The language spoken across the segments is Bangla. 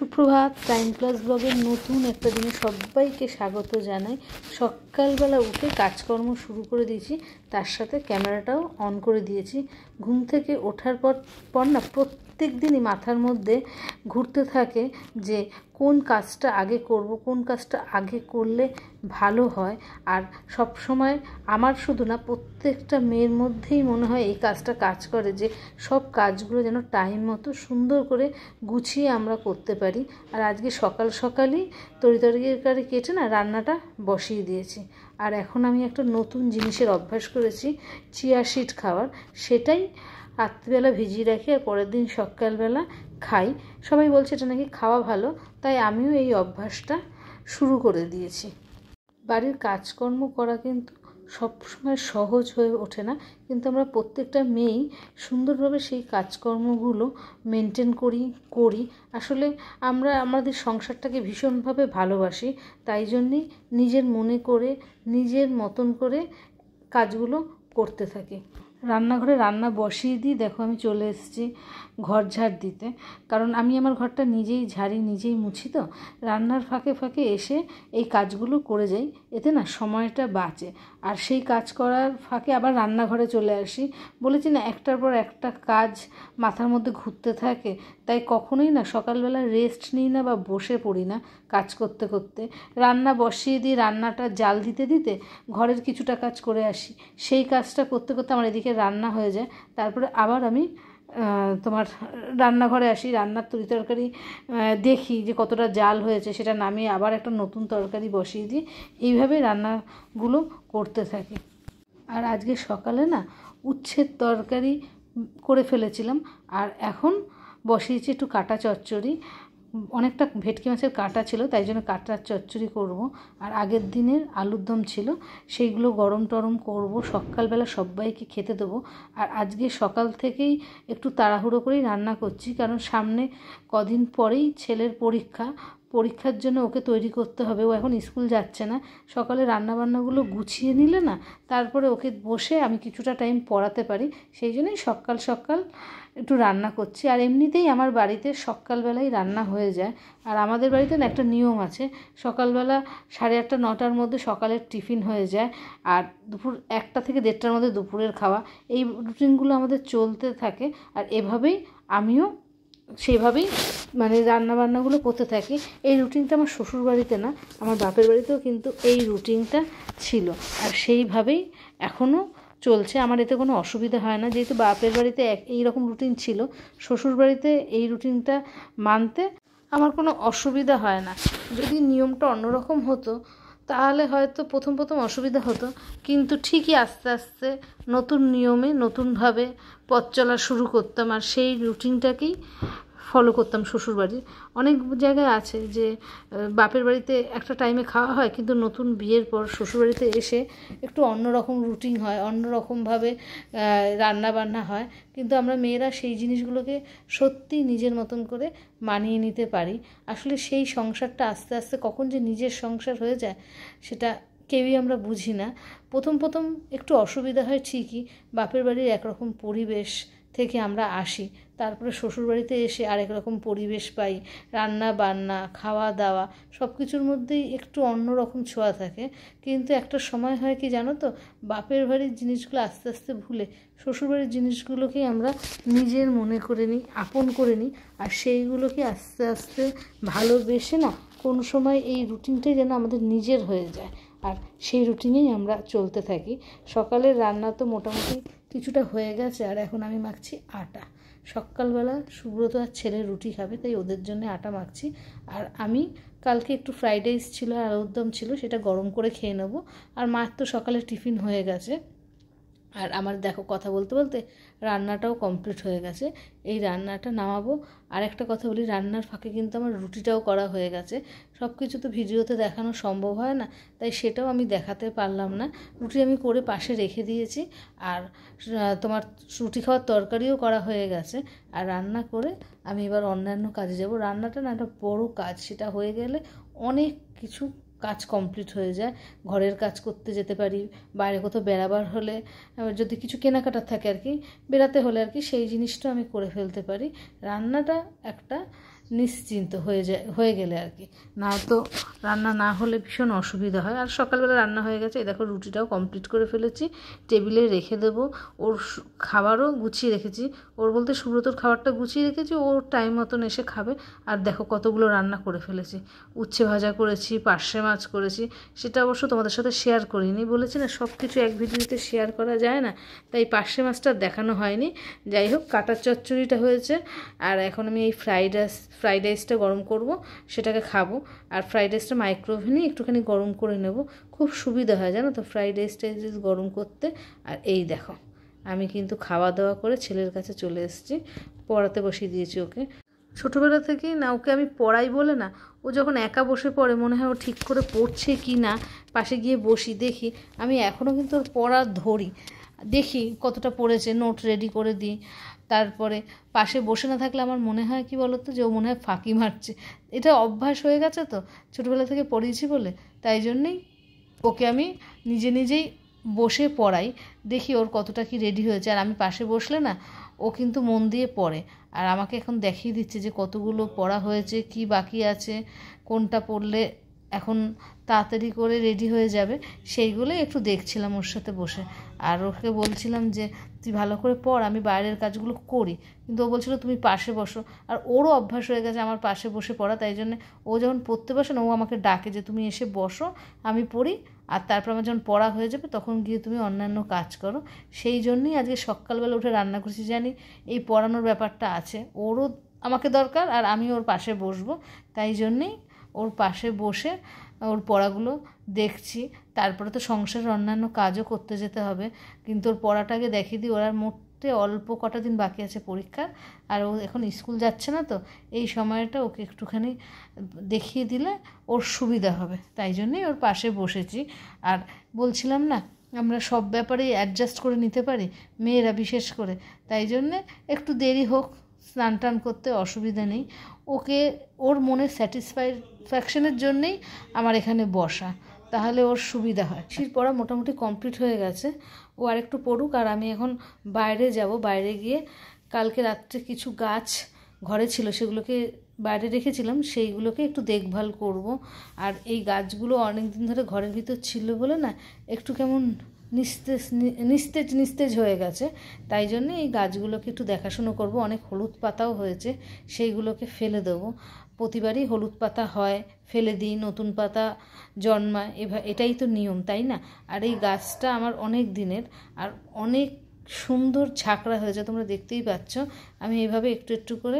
সুপ্রভাত। টাইম প্লাস ব্লগের নতুন একটা দিনে সবাইকে স্বাগত জানাই। সকালবেলা উঠে কাজকর্ম শুরু করে দিয়েছি, তার সাথে ক্যামেরাটাও অন করে দিয়েছি। ঘুম থেকে ওঠার পর না প্রত্যেক দিনই মাথার মধ্যে ঘুরতে থাকে যে কোন কাজটা আগে করব, কোন কাজটা আগে করলে ভালো হয়। আর সব সময় আমার শুধু না, প্রত্যেকটা মেয়ের মধ্যেই মনে হয় এই কাজটা কাজ করে যে সব কাজগুলো যেন টাইম মতো সুন্দর করে গুছিয়ে আমরা করতে পারি। আর আজকে সকাল সকালই তরকারি কেটে না রান্নাটা বসিয়ে দিয়েছি। আর এখন আমি একটা নতুন জিনিসের অভ্যাস করেছি, চিয়া সিড খাওয়ার। সেটাই রাত্রিবেলা ভিজিয়ে রাখি আর পরের দিন সকালবেলা খাই। সবাই বলছে এটা নাকি খাওয়া ভালো, তাই আমিও এই অভ্যাসটা শুরু করে দিয়েছি। বাড়ির কাজকর্ম করা কিন্তু সবসময় সহজ হয়ে ওঠে না, কিন্তু আমরা প্রত্যেকটা মেয়েই সুন্দরভাবে সেই কাজকর্মগুলো মেনটেন করি। আসলে আমরা আমাদের সংসারটাকে ভীষণভাবে ভালোবাসি, তাই জন্যেই নিজের মনে করে নিজের মতন করে কাজগুলো করতে থাকি। রান্নাঘরে রান্না বসিয়ে দিই, দেখো আমি চলে এসেছি ঘর ঝাড় দিতে, কারণ আমি আমার ঘরটা নিজেই ঝাড়ি নিজেই মুছি। তো রান্নার ফাঁকে ফাঁকে এসে এই কাজগুলো করে যাই, এতে না সময়টা বাঁচে। আর সেই কাজ করার ফাঁকে আবার রান্নাঘরে চলে আসি। বলেছি না, একটার পর একটা কাজ মাথার মধ্যে ঘুরতে থাকে, তাই কখনোই না সকালবেলা রেস্ট নিই না বা বসে পড়ি না কাজ করতে করতে। রান্না বসিয়ে দিই, রান্নাটা জাল দিতে দিতে ঘরের কিছুটা কাজ করে আসি। সেই কাজটা করতে করতে আমার এদিকে রান্না হয়ে যায়। তারপরে আবার আমি রান্নাঘরে আসি, রান্নার তরকারি দেখি যে কতটা জাল হয়েছে, সেটা নামিয়ে আবার একটা নতুন তরকারি বসিয়ে দিই। এইভাবে রান্নাগুলো করতে থাকি। আর আজকে সকালে না উচ্ছের তরকারি করে ফেলেছিলাম, আর এখন বসিয়েছি একটু কাটা চচ্চড়ি। অনেকটা ভেটকি মাছের কাটা ছিল, তাই জন্য কাটার চচ্চড়ি করব। আর আগের দিনের আলুর দম ছিল, সেইগুলো গরম টরম করব, সকালবেলা সবাইকে খেতে দেবো। আর আজকে সকাল থেকেই একটু তাড়াহুড়ো করেই রান্না করছি, কারণ সামনে কদিন পরেই ছেলের পরীক্ষার জন্য ওকে তৈরি করতে হবে। ও এখন স্কুল যাচ্ছে না। সকালে রান্নাবান্নাগুলো গুছিয়ে নিলে না তারপরে ওকে বসে আমি কিছুটা টাইম পড়াতে পারি, সেই জন্যই সকাল সকাল একটু রান্না করছি। আর এমনিতেই আমার বাড়িতে সকালবেলায় রান্না হয়ে যায়। আর আমাদের বাড়িতে না একটা নিয়ম আছে, সকালবেলা 8:30 9টার মধ্যে সকালের টিফিন হয়ে যায়, আর দুপুর 1টা থেকে 1:30টার মধ্যে দুপুরের খাওয়া। এই রুটিনগুলো আমাদের চলতে থাকে, আর এভাবেই আমিও সেইভাবেই রান্নাবান্নাগুলো করতে থাকি। এই রুটিনটা আমার শ্বশুর বাড়িতে না, আমার বাপের বাড়িতেও কিন্তু এই রুটিনটা ছিল, আর সেইভাবেই এখনও চলছে। আমার এতে কোনো অসুবিধা হয় না, যেহেতু বাপের বাড়িতে এই রকম রুটিন ছিল, শ্বশুর বাড়িতে এই রুটিনটা মানতে আমার কোনো অসুবিধা হয় না। যদি নিয়মটা অন্যরকম হতো তাহলে হয়তো প্রথম অসুবিধা হতো, কিন্তু ঠিকই আস্তে আস্তে নতুন নিয়মে নতুনভাবে পথ চলা শুরু করতাম, আর সেই রুটিনটাকেই ফলো করতাম। শ্বশুরবাড়ির অনেক জায়গায় আছে যে বাপের বাড়িতে একটা টাইমে খাওয়া হয়, কিন্তু নতুন বিয়ের পর শ্বশুরবাড়িতে এসে একটু অন্যরকম রুটিন হয়, অন্যরকমভাবে রান্নাবান্না হয়। কিন্তু আমরা মেয়েরা সেই জিনিসগুলোকে সত্যি নিজের মতন করে মানিয়ে নিতে পারি। আসলে সেই সংসারটা আস্তে আস্তে কখন যে নিজের সংসার হয়ে যায় সেটা কেউই আমরা বুঝি না। প্রথম একটু অসুবিধা হয় ঠিকই, বাপের বাড়ির একরকম পরিবেশ থেকে আমরা আসি, তারপরে শ্বশুরবাড়িতে এসে আরেক রকম পরিবেশ পাই। রান্না বান্না খাওয়া দাওয়া সব কিছুর মধ্যেই একটু অন্যরকম ছোঁয়া থাকে। কিন্তু একটা সময় হয় কি জানো তো, বাপের বাড়ির জিনিসগুলো আস্তে আস্তে ভুলে শ্বশুরবাড়ির জিনিসগুলোকেই আমরা নিজের মনে করে নিই, আপন করে নিই, আর সেইগুলোকে আস্তে আস্তে ভালোবেসে না কোনো সময় এই রুটিনটাই যেন আমাদের নিজের হয়ে যায়, আর সেই রুটিনেই আমরা চলতে থাকি। সকালের রান্না তো মোটামুটি কিছুটা হয়ে গেছে, আর এখন আমি মাখছি আটা। সকালবেলা সুব্রত আর ছেলে রুটি খাবে, তাই ওদের জন্য আটা মাখছি। আর আমি কালকে একটু ফ্রাইড রাইস ছিল আর আলুর দম ছিল, সেটা গরম করে খেয়ে নেবো। আর মার তো সকালে টিফিন হয়ে গেছে। আর আমার দেখো কথা বলতে বলতে রান্নাটাও কমপ্লিট হয়ে গেছে। এই রান্নাটা নামাবো। আর একটা কথা বলি, রান্নার ফাঁকে কিন্তু আমার রুটিটাও করা হয়ে গেছে। সব কিছু তো ভিডিওতে দেখানো সম্ভব হয় না, তাই সেটাও আমি দেখাতে পারলাম না। রুটি আমি করে পাশে রেখে দিয়েছি, আর রুটি খাওয়ার তরকারিও করা হয়ে গেছে। আর রান্না করে আমি এবার অন্যান্য কাজে যাব। রান্নাটা না একটা বড়ো কাজ, সেটা হয়ে গেলে অনেক কিছু কাজ কমপ্লিট হয়ে যায়। ঘরের কাজ করতে যেতে পারি, বাইরে কোথাও বেড়াবার হলে, যদি কিছু কেনাকাটার থাকে আর কি, বেরাতে হলে আর কি, সেই জিনিসটা আমি করে ফেলতে পারি। রান্নাটা একটা নিশ্চিন্ত হয়ে গেলে আর কি, না তো রান্না না হলে ভীষণ অসুবিধা হয়। আর সকালবেলা রান্না হয়ে গেছে, এই দেখো রুটিটাও কমপ্লিট করে ফেলেছি, টেবিলে রেখে দেবো। ওর খাবারও গুছিয়ে রেখেছি, ওর বলতে সুব্রতর খাবারটা গুছিয়ে রেখেছি, ওর টাইম মতন এসে খাবে। আর দেখো কতগুলো রান্না করে ফেলেছি, উচ্ছে ভাজা করেছি, পার্শে মাছ করেছি, সেটা অবশ্য তোমাদের সাথে শেয়ার করিনি, বলেছি না সব কিছু এক ভিডিওতে শেয়ার করা যায় না, তাই পার্শে মাছটা দেখানো হয়নি। যাই হোক, কাটার চচ্চড়িটা হয়েছে। আর এখন আমি এই ফ্রাইড রাইসটা গরম করব, সেটাকে খাবো। আর ফ্রাইড রাইসটা মাইক্রোওভেনে একটুখানি গরম করে নেব, খুব সুবিধা হয় জানো তো ফ্রাইড রাইসটা গরম করতে। আর এই দেখো আমি কিন্তু খাওয়া দাওয়া করে ছেলের কাছে চলে এসেছি, পড়াতে বসিয়ে দিয়েছি ওকে। ছোটোবেলা থেকেই না ওকে আমি পড়াই বলে না, ও যখন একা বসে পড়ে মনে হয় ও ঠিক করে পড়ছে কি না, পাশে গিয়ে বসি দেখি। আমি এখনও কিন্তু ওর পড়া ধরি, দেখি কতটা পড়েছে, নোট রেডি করে দিই। তারপরে পাশে বসে না থাকলে আমার মনে হয় কি বলতো, যে ও মনে হয় ফাঁকি মারছে। এটা অভ্যাস হয়ে গেছে তো, ছোটোবেলা থেকে পড়িয়েছি বলে, তাই জন্যেই ওকে আমি নিজেই বসে পড়াই, দেখি ওর কতটা কি রেডি হয়েছে। আর আমি পাশে বসলে না ও কিন্তু মন দিয়ে পড়ে, আর আমাকে এখন দেখিয়ে দিচ্ছে যে কতগুলো পড়া হয়েছে, কি বাকি আছে, কোনটা পড়লে এখন তাড়াতাড়ি করে রেডি হয়ে যাবে, সেইগুলোই একটু দেখছিলাম ওর সাথে বসে। আর ওকে বলছিলাম যে তুই ভালো করে পড়, আমি বাইরের কাজগুলো করি, কিন্তু ও বলছিল তুমি পাশে বসো। আর ওরও অভ্যাস হয়ে গেছে আমার পাশে বসে পড়া, তাই জন্য ও যখন পড়তে বসে না ও আমাকে ডাকে যে তুমি এসে বসো, আমি পড়ি, আর তারপর আমার যখন পড়া হয়ে যাবে তখন গিয়ে তুমি অন্যান্য কাজ করো। সেই জন্যই আজকে সকালবেলা উঠে রান্না করছি, জানি এই পড়ানোর ব্যাপারটা আছে, ওরও আমাকে দরকার আর আমি ওর পাশে বসবো, তাই জন্যেই ওর পাশে বসে ওর পড়াগুলো দেখছি। তারপরে তো সংসারের অন্যান্য কাজও করতে যেতে হবে, কিন্তু ওর পড়াটাকে দেখিয়ে দিই। ওরা মোটে অল্প কটা দিন বাকি আছে পরীক্ষার, আর ও এখন স্কুল যাচ্ছে না তো, এই সময়টা ওকে একটুখানি দেখিয়ে দিলে ওর সুবিধা হবে, তাই জন্যেই ওর পাশে বসেছি। আর বলছিলাম না আমরা সব ব্যাপারেই অ্যাডজাস্ট করে নিতে পারি, মেয়েরা বিশেষ করে, তাই জন্যে একটু দেরি হোক, স্নান টান করতে অসুবিধা নেই। ওকে ওর মনের স্যাটিসফ্যাকশনের জন্যেই আমার এখানে বসা, তাহলে ওর সুবিধা হয়। শীত পড়া মোটামুটি কমপ্লিট হয়ে গেছে, ও আর একটু পড়ুক। আর আমি এখন বাইরে যাব, বাইরে গিয়ে কালকে রাত্রে কিছু গাছ ঘরে ছিল সেগুলোকে বাইরে রেখেছিলাম, সেইগুলোকে একটু দেখভাল করব। আর এই গাছগুলো অনেক দিন ধরে ঘরের ভিতর ছিল বলে না একটু কেমন নিস্তেজ হয়ে গেছে, তাই জন্য এই গাছগুলোকে একটু দেখাশুনো করব। অনেক হলুদ পাতাও হয়েছে, সেইগুলোকে ফেলে দেবো। প্রতিবারই হলুদ পাতা হয়, ফেলে দিই, নতুন পাতা জন্মায়, এটাই তো নিয়ম, তাই না? আর এই গাছটা আমার অনেক দিনের, আর অনেক সুন্দর ঝাঁকড়া হয়েছে, তোমরা দেখতেই পাচ্ছ। আমি এইভাবে একটু একটু করে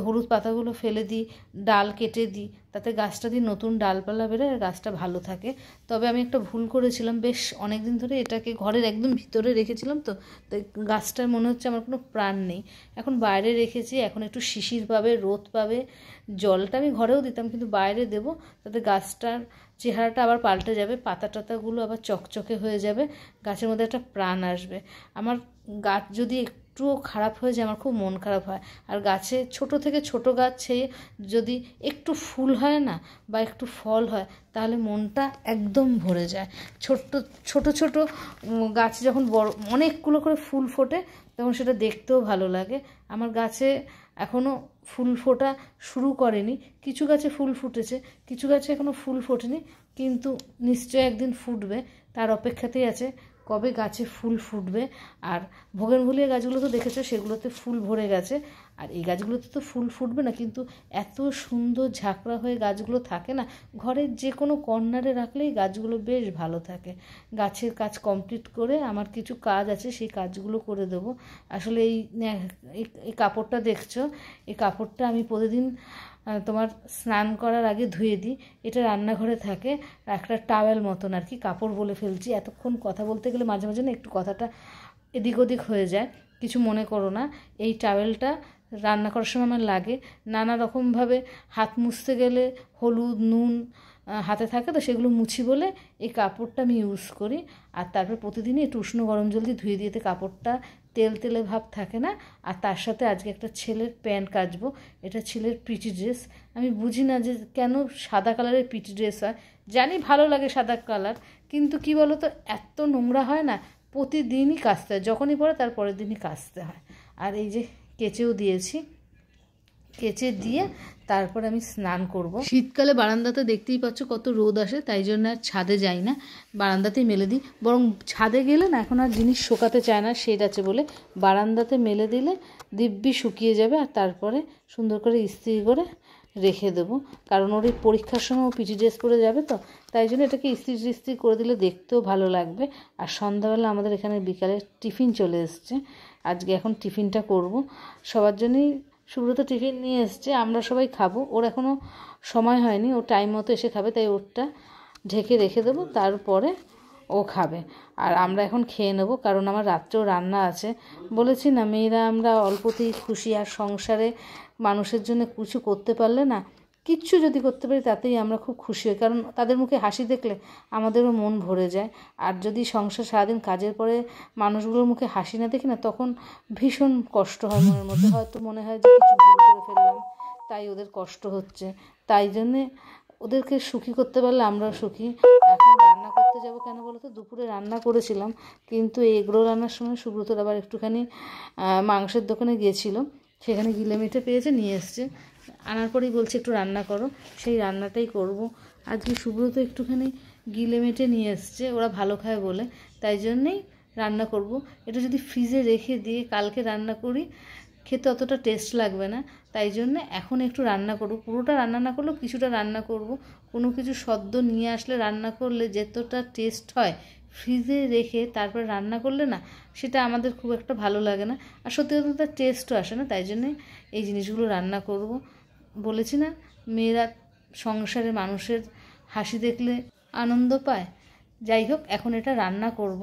হলুদ পাতাগুলো ফেলে দিই, ডাল কেটে দিই, তাতে গাছটা দিয়ে নতুন ডালপালা বেরোয় আর গাছটা ভালো থাকে। তবে আমি একটা ভুল করেছিলাম, বেশ অনেক দিন ধরে এটাকে ঘরের একদম ভিতরে রেখেছিলাম তো, তাই গাছটার মনে হচ্ছে আমার কোনো প্রাণ নেই। এখন বাইরে রেখেছি, এখন একটু শিশির পাবে, রোদ পাবে। জলটা আমি ঘরেও দিতাম, কিন্তু বাইরে দেবো, তাতে গাছটার চেহারাটা আবার পাল্টে যাবে, পাতা টাতাগুলো আবার চকচকে হয়ে যাবে, গাছের মধ্যে একটা প্রাণ আসবে। আমার গাছ যদি একটুও খারাপ হয়ে যায় আমার খুব মন খারাপ হয়। আর গাছে ছোট থেকে ছোট গাছে যদি একটু ফুল হয় না বা একটু ফল হয়, তাহলে মনটা একদম ভরে যায়। ছোট ছোট গাছে যখন বড় অনেকগুলো করে ফুল ফোটে তখন সেটা দেখতেও ভালো লাগে। আমার গাছে এখনও ফুল ফোটা শুরু করেনি, কিছু গাছে ফুল ফুটেছে, কিছু গাছে এখনও ফুল ফোটেনি, কিন্তু নিশ্চয়ই একদিন ফুটবে, তার অপেক্ষাতেই আছে কবে গাছে ফুল ফুটবে। আর ভোগেনভেলিয়া গাছগুলো তো দেখেছো, সেগুলোতে ফুল ভরে গেছে, আর এই গাছগুলোতে তো ফুল ফুটবে না, কিন্তু এত সুন্দর ঝাঁকড়া হয়ে গাছগুলো থাকে না, ঘরের যে কোনো কর্নারে রাখলেই গাছগুলো বেশ ভালো থাকে। গাছের কাজ কমপ্লিট করে আমার কিছু কাজ আছে, সেই কাজগুলো করে দেবো। আসলে এই কাপড়টা দেখছো, এই কাপড়টা আমি প্রতিদিন তোমার স্নান করার আগে ধুয়ে দিই, এটা রান্নাঘরে থাকে, একটা টাওয়েল মতন আর কি, কাপড় বলে ফেলছি, এতক্ষণ কথা বলতে গেলে মাঝে মাঝে না একটু কথাটা এদিক ওদিক হয়ে যায়, কিছু মনে করো না। এই টাওয়েলটা রান্না করার সময় আমার লাগে, নানা রকমভাবে হাত মুছতে গেলে হলুদ নুন হাতে থাকে তো, সেগুলো মুছি বলে এই কাপড়টা আমি ইউজ করি। আর তারপর প্রতিদিনই একটু উষ্ণ গরম জল দিয়ে ধুয়ে দিতে কাপড়টা তেলে ভাব থাকে না। আর তার সাথে আজকে একটা ছেলের প্যান্ট কাচবো, এটা ছেলের পিটি ড্রেস। আমি বুঝি না যে কেন সাদা কালারের পিটি ড্রেস হয়, জানি ভালো লাগে সাদা কালার, কিন্তু কি বলো তো এত নোংরা হয় না, প্রতিদিনই কাচতে হয়, যখনই পরে তার পরের দিনই কাচতে হয়। আর এই যে কেচেও দিয়েছি, কেচে দিয়ে তারপর আমি স্নান করব। শীতকালে বারান্দাতে দেখতেই পাচ্ছ কত রোদ আসে, তাই জন্য আর ছাদে যাই না, বারান্দাতেই মেলে দিই। বরং ছাদে গেলে না এখন আর জিনিস শুকাতে চায় না, শেড আছে বলে বারান্দাতে মেলে দিলে দিব্যি শুকিয়ে যাবে। আর তারপরে সুন্দর করে ইস্ত্রি করে রেখে দেবো, কারণ ওর এই পরীক্ষার সময় ও পিটি ড্রেস পরে যাবে, তো তাই জন্য এটাকে ইস্ত্রি করে দিলে দেখতেও ভালো লাগবে। আর সন্ধ্যাবেলা আমাদের এখানে বিকালে টিফিন চলে এসছে, আজকে এখন টিফিনটা করব সবার জন্যই। সুব্রত টিফিন নিয়ে এসছে, আমরা সবাই খাবো, ওর এখনও সময় হয়নি, ও টাইম মতো এসে খাবে, তাই ওরটা ঢেকে রেখে দেবো, তারপরে ও খাবে। আর আমরা এখন খেয়ে নেবো, কারণ আমার রাত্রেও রান্না আছে। বলেছি না, মেয়েরা আমরা অল্পতেই খুশি, আর সংসারে মানুষের জন্য কিছু করতে পারলে না, কিচ্ছু যদি করতে পারি তাতেই আমরা খুব খুশি হই, কারণ তাদের মুখে হাসি দেখলে আমাদেরও মন ভরে যায়। আর যদি সংসার সারাদিন কাজের পরে মানুষগুলোর মুখে হাসি না দেখি না, তখন ভীষণ কষ্ট হয় মনের মধ্যে, হয়তো মনে হয় যে কিছু ভুল করে ফেললাম, তাই ওদের কষ্ট হচ্ছে। তাই জন্যে ওদেরকে সুখী করতে পারলে আমরাও সুখী। এখন রান্না করতে যাব কেন বলো তো, দুপুরে রান্না করেছিলাম, কিন্তু এগরোল রান্নার সময় সুব্রতর আবার একটুখানি মাংসের দোকানে গিয়েছিল, সেখানে গিলেমেটে পেয়েছে, নিয়ে এসছে, আনার পরেই বলছে একটু রান্না করো, সেই রান্নাটাই করব। আজকে সুব্রত একটুখানি গিলেমেটে নিয়ে এসছে, ওরা ভালো খায় বলে, তাই জন্যেই রান্না করব। এটা যদি ফ্রিজে রেখে দিয়ে কালকে রান্না করি, খেতে অতটা টেস্ট লাগবে না, তাই জন্য এখন একটু রান্না করব। পুরোটা রান্না না করলেও কিছুটা রান্না করব। কোনো কিছু সদ্য নিয়ে আসলে রান্না করলে যতটা টেস্ট হয়, ফ্রিজে রেখে তারপরে রান্না করলে না, সেটা আমাদের খুব একটা ভালো লাগে না, আর সত্যি কথা তার টেস্টও আসে না। তাই জন্যে এই জিনিসগুলো রান্না করব। বলেছি না, মেয়েরা সংসারে মানুষের হাসি দেখলে আনন্দ পায়। যাই হোক, এখন এটা রান্না করব,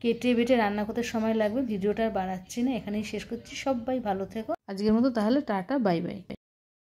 কেটে বেটে রান্না করতে সময় লাগবে। ভিডিওটা আর বাড়াচ্ছি না, এখানেই শেষ করছি। সবাই ভালো থেকো, আজকের মতো তাহলে টাটা, বাই বাই।